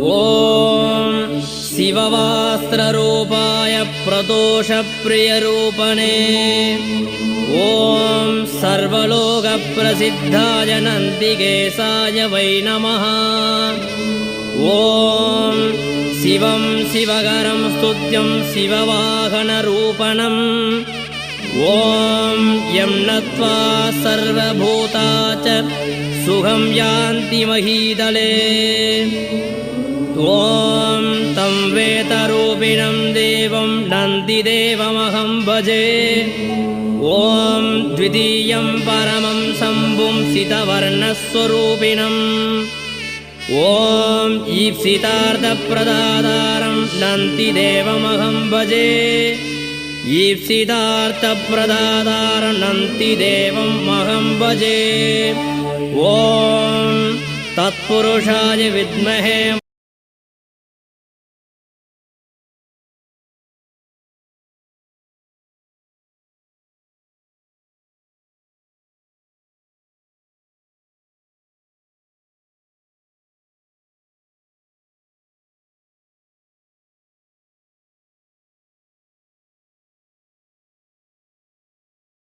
ॐ शिववास्त्ररूपाय प्रदोषप्रियरूपणे ॐ सर्वलोकप्रसिद्धाय नन्दिकेशाय वै नमः। ॐ शिवं शिवकरं स्तुत्यं शिववाहनरूपणम् ॐ यं नत्वा सर्वभूता च सुखं यान्ति महीतले। ॐ तं वेदरूपिणं देवं नन्दिदेवमहं भजे। ॐ द्वितीयं परमं शम्भुं सितवर्णस्वरूपिणम् ॐ ईप्सितार्थप्रदातारं नन्दिदेवमहं भजे। ईप्सितार्थप्रदातारं नन्दिदेवमहं भजे। ॐ तत्पुरुषाय विद्महे